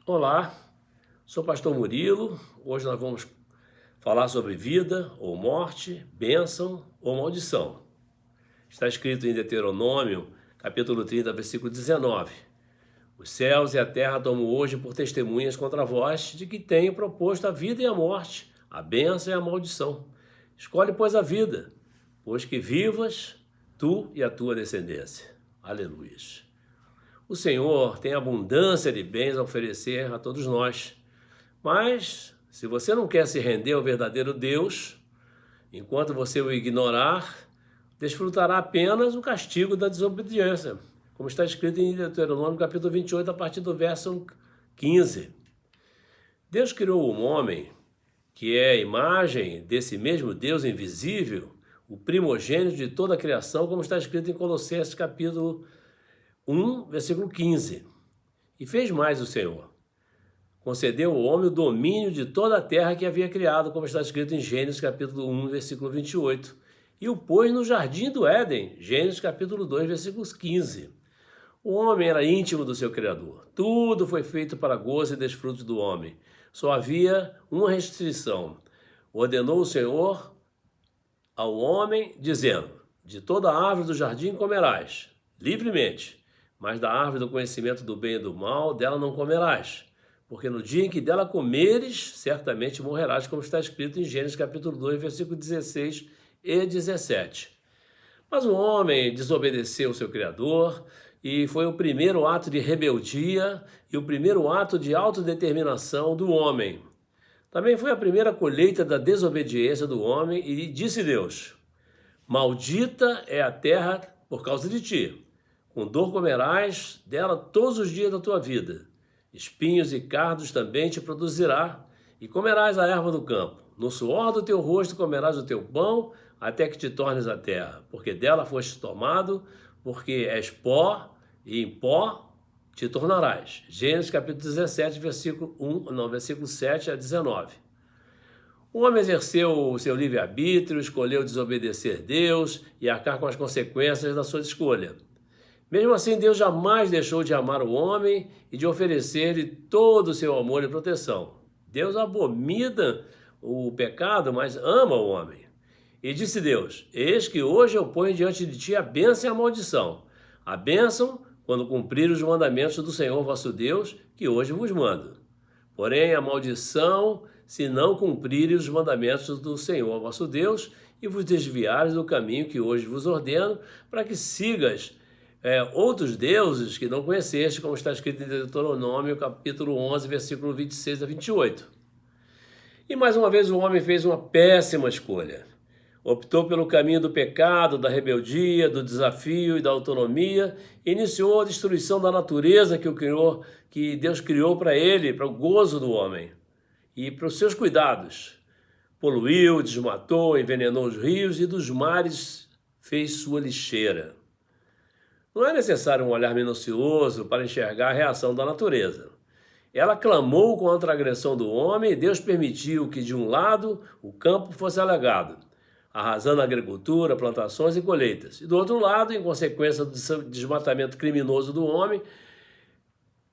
Olá, sou o pastor Murilo. Hoje nós vamos falar sobre vida ou morte, bênção ou maldição. Está escrito em Deuteronômio, capítulo 30, versículo 19. Os céus e a terra tomam hoje por testemunhas contra vós de que tenho proposto a vida e a morte, a bênção e a maldição. Escolhe, pois, a vida, pois que vivas tu e a tua descendência. Aleluia. O Senhor tem abundância de bens a oferecer a todos nós. Mas, se você não quer se render ao verdadeiro Deus, enquanto você o ignorar, desfrutará apenas o castigo da desobediência, como está escrito em Deuteronômio capítulo 28, a partir do verso 15. Deus criou o homem, que é a imagem desse mesmo Deus invisível, o primogênito de toda a criação, como está escrito em Colossenses capítulo 1, versículo 15. E fez mais o Senhor. Concedeu ao homem o domínio de toda a terra que havia criado, como está escrito em Gênesis capítulo 1, versículo 28. E o pôs no jardim do Éden, Gênesis capítulo 2, versículos 15. O homem era íntimo do seu Criador. Tudo foi feito para gozo e desfruto do homem. Só havia uma restrição. Ordenou o Senhor ao homem, dizendo: de toda a árvore do jardim comerás, livremente, mas da árvore do conhecimento do bem e do mal, dela não comerás, porque no dia em que dela comeres, certamente morrerás, como está escrito em Gênesis capítulo 2, versículo 16 e 17. Mas o homem desobedeceu o seu Criador, e foi o primeiro ato de rebeldia e o primeiro ato de autodeterminação do homem. Também foi a primeira colheita da desobediência do homem, e disse Deus: maldita é a terra por causa de ti. Com dor comerás dela todos os dias da tua vida. Espinhos e cardos também te produzirá, e comerás a erva do campo. No suor do teu rosto comerás o teu pão, até que te tornes a terra, porque dela foste tomado, porque és pó, e em pó te tornarás. Gênesis capítulo 17, versículo 7 a 19. O homem exerceu o seu livre-arbítrio, escolheu desobedecer Deus e arcar com as consequências da sua escolha. Mesmo assim, Deus jamais deixou de amar o homem e de oferecer-lhe todo o seu amor e proteção. Deus abomina o pecado, mas ama o homem. E disse Deus: eis que hoje eu ponho diante de ti a bênção e a maldição. A bênção, quando cumprir os mandamentos do Senhor vosso Deus, que hoje vos mando. Porém, a maldição, se não cumprirem os mandamentos do Senhor vosso Deus, e vos desviares do caminho que hoje vos ordeno, para que sigas outros deuses que não conheceste, como está escrito em Deuteronômio, capítulo 11, versículo 26 a 28. E mais uma vez o homem fez uma péssima escolha. Optou pelo caminho do pecado, da rebeldia, do desafio e da autonomia, e iniciou a destruição da natureza que Deus criou para ele, para o gozo do homem e para os seus cuidados. Poluiu, desmatou, envenenou os rios e dos mares fez sua lixeira. Não é necessário um olhar minucioso para enxergar a reação da natureza. Ela clamou contra a agressão do homem e Deus permitiu que, de um lado, o campo fosse alagado, arrasando a agricultura, plantações e colheitas. E do outro lado, em consequência do desmatamento criminoso do homem,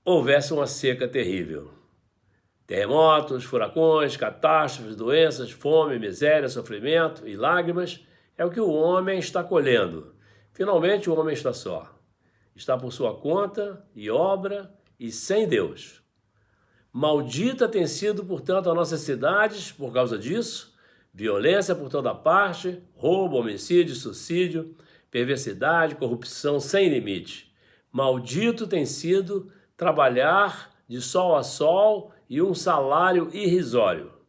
houvesse uma seca terrível. Terremotos, furacões, catástrofes, doenças, fome, miséria, sofrimento e lágrimas é o que o homem está colhendo. Finalmente o homem está só. Está por sua conta e obra e sem Deus. Maldita tem sido, portanto, a nossas cidades por causa disso. Violência por toda parte, roubo, homicídio, suicídio, perversidade, corrupção sem limite. Maldito tem sido trabalhar de sol a sol e um salário irrisório.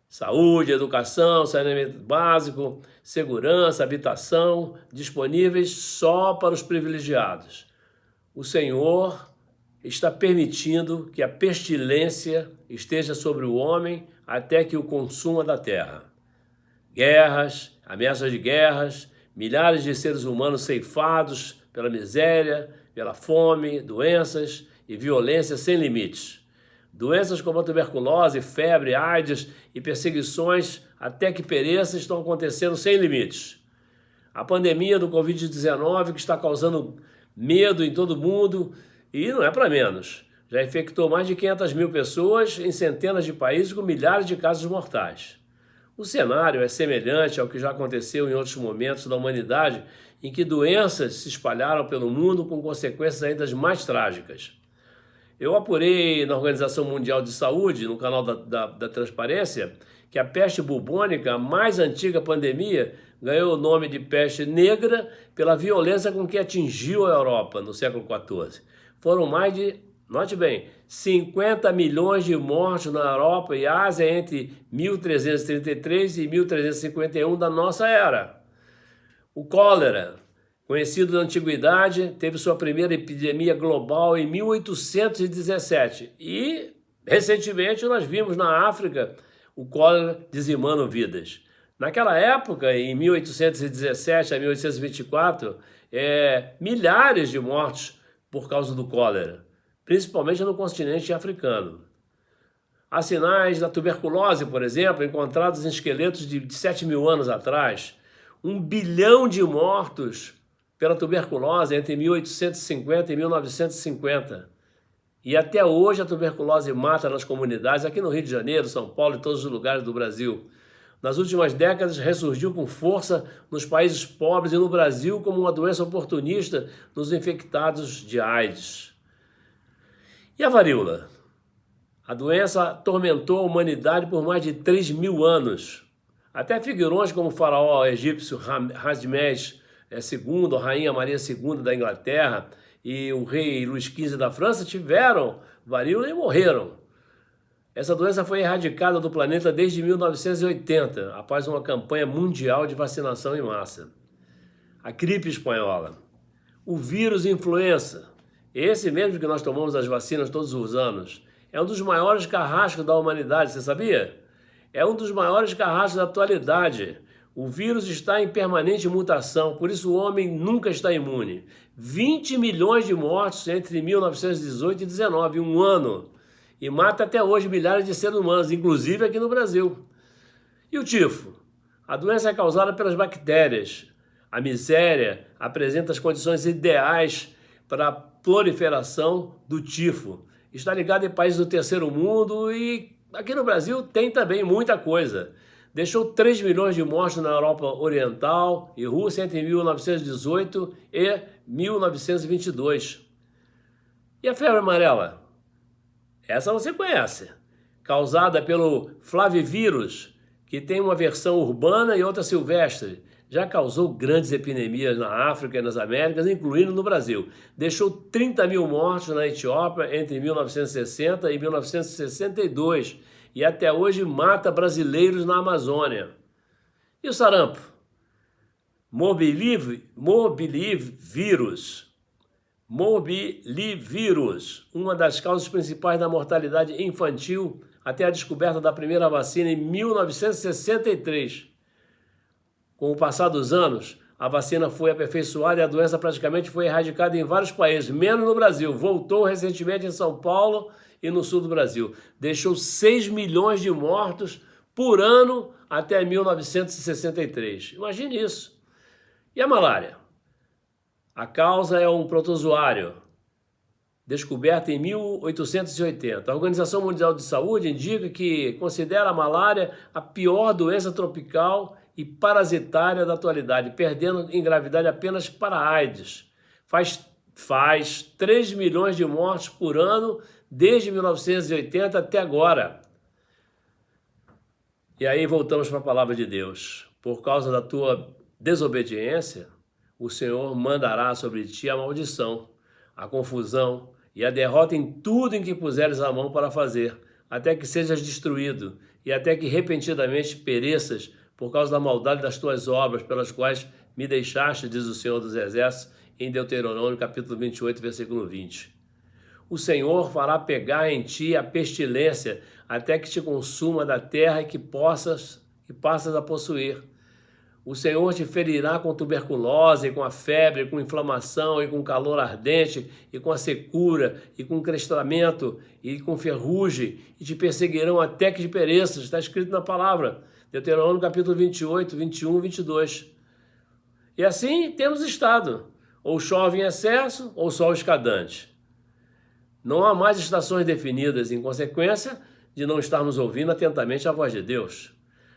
Saúde, educação, saneamento básico, segurança, habitação, disponíveis só para os privilegiados. O Senhor está permitindo que a pestilência esteja sobre o homem até que o consuma da terra. Guerras, ameaças de guerras, milhares de seres humanos ceifados pela miséria, pela fome, doenças e violência sem limites. Doenças como a tuberculose, febre, AIDS e perseguições até que pereça estão acontecendo sem limites. A pandemia do Covid-19 que está causando medo em todo mundo, e não é para menos. já infectou mais de 500 mil pessoas em centenas de países com milhares de casos mortais. O cenário é semelhante ao que já aconteceu em outros momentos da humanidade, em que doenças se espalharam pelo mundo com consequências ainda mais trágicas. Eu apurei na Organização Mundial de Saúde, no canal da Transparência, que a peste bubônica, a mais antiga pandemia, ganhou o nome de peste negra pela violência com que atingiu a Europa no século XIV. Foram mais de, note bem, 50 milhões de mortos na Europa e Ásia entre 1333 e 1351 da nossa era. O cólera, conhecido na antiguidade, teve sua primeira epidemia global em 1817 e, recentemente, nós vimos na África o cólera dizimando vidas. Naquela época, em 1817 a 1824, milhares de mortos por causa do cólera, principalmente no continente africano. Há sinais da tuberculose, por exemplo, encontrados em esqueletos de 7 mil anos atrás. 1 bilhão de mortos pela tuberculose entre 1850 e 1950. E até hoje a tuberculose mata nas comunidades, aqui no Rio de Janeiro, São Paulo e todos os lugares do Brasil. Nas últimas décadas ressurgiu com força nos países pobres e no Brasil como uma doença oportunista nos infectados de AIDS. E a varíola? A doença atormentou a humanidade por mais de 3 mil anos. Até figurões como o faraó egípcio Ramsés II, a rainha Maria II da Inglaterra e o rei Luís XV da França tiveram varíola e morreram. Essa doença foi erradicada do planeta desde 1980, após uma campanha mundial de vacinação em massa. A gripe espanhola, o vírus influenza, esse mesmo que nós tomamos as vacinas todos os anos, é um dos maiores carrascos da humanidade, você sabia? É um dos maiores carrascos da atualidade. O vírus está em permanente mutação, por isso o homem nunca está imune. 20 milhões de mortos entre 1918 e 19, um ano. E mata até hoje milhares de seres humanos, inclusive aqui no Brasil. E o tifo? A doença é causada pelas bactérias. A miséria apresenta as condições ideais para a proliferação do tifo. Está ligado em países do terceiro mundo e aqui no Brasil tem também muita coisa. Deixou 3 milhões de mortos na Europa Oriental e Rússia entre 1918 e 1922. E a febre amarela? Essa você conhece. Causada pelo flavivírus, que tem uma versão urbana e outra silvestre. Já causou grandes epidemias na África e nas Américas, incluindo no Brasil. Deixou 30 mil mortos na Etiópia entre 1960 e 1962 e até hoje mata brasileiros na Amazônia. E o sarampo? Morbilivírus, uma das causas principais da mortalidade infantil até a descoberta da primeira vacina em 1963. Com o passar dos anos, a vacina foi aperfeiçoada e a doença praticamente foi erradicada em vários países, menos no Brasil. Voltou recentemente em São Paulo e no sul do Brasil. Deixou 6 milhões de mortos por ano até 1963. Imagine isso. E a malária? A causa é um protozoário, descoberta em 1880. A Organização Mundial de Saúde indica que considera a malária a pior doença tropical e parasitária da atualidade, perdendo em gravidade apenas para a AIDS. Faz 3 milhões de mortes por ano desde 1980 até agora. E aí voltamos para a palavra de Deus. Por causa da tua desobediência, o Senhor mandará sobre ti a maldição, a confusão e a derrota em tudo em que puseres a mão para fazer, até que sejas destruído e até que repentinamente pereças por causa da maldade das tuas obras pelas quais me deixaste, diz o Senhor dos Exércitos, em Deuteronômio capítulo 28, versículo 20. O Senhor fará pegar em ti a pestilência até que te consuma da terra e que passas a possuir. O Senhor te ferirá com tuberculose, com a febre, com inflamação, e com calor ardente, e com a secura, e com crestamento, e com ferrugem, e te perseguirão até que te pereças. Está escrito na palavra. Deuteronômio capítulo 28, 21, 22. E assim temos estado. Ou chove em excesso, ou sol escadante. Não há mais estações definidas em consequência de não estarmos ouvindo atentamente a voz de Deus.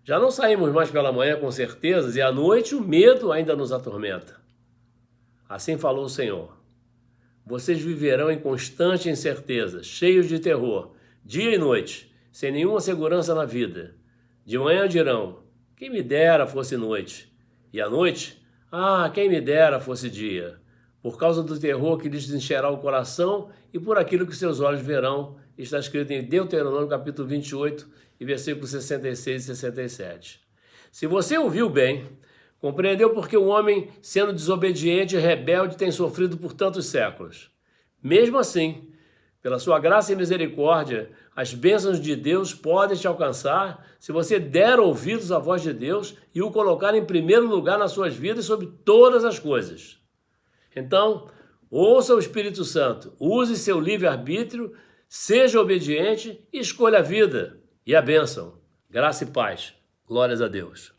Já não saímos mais pela manhã com certezas e à noite o medo ainda nos atormenta. Assim falou o Senhor. Vocês viverão em constante incerteza, cheios de terror, dia e noite, sem nenhuma segurança na vida. De manhã dirão, quem me dera fosse noite. E à noite, quem me dera fosse dia. Por causa do terror que lhes encherá o coração e por aquilo que seus olhos verão, está escrito em Deuteronômio capítulo 28 e versículos 66 e 67. Se você ouviu bem, compreendeu porque o homem, sendo desobediente e rebelde, tem sofrido por tantos séculos. Mesmo assim, pela sua graça e misericórdia, as bênçãos de Deus podem te alcançar se você der ouvidos à voz de Deus e o colocar em primeiro lugar nas suas vidas sobre todas as coisas. Então, ouça o Espírito Santo, use seu livre-arbítrio, seja obediente e escolha a vida e a bênção. Graça e paz. Glórias a Deus.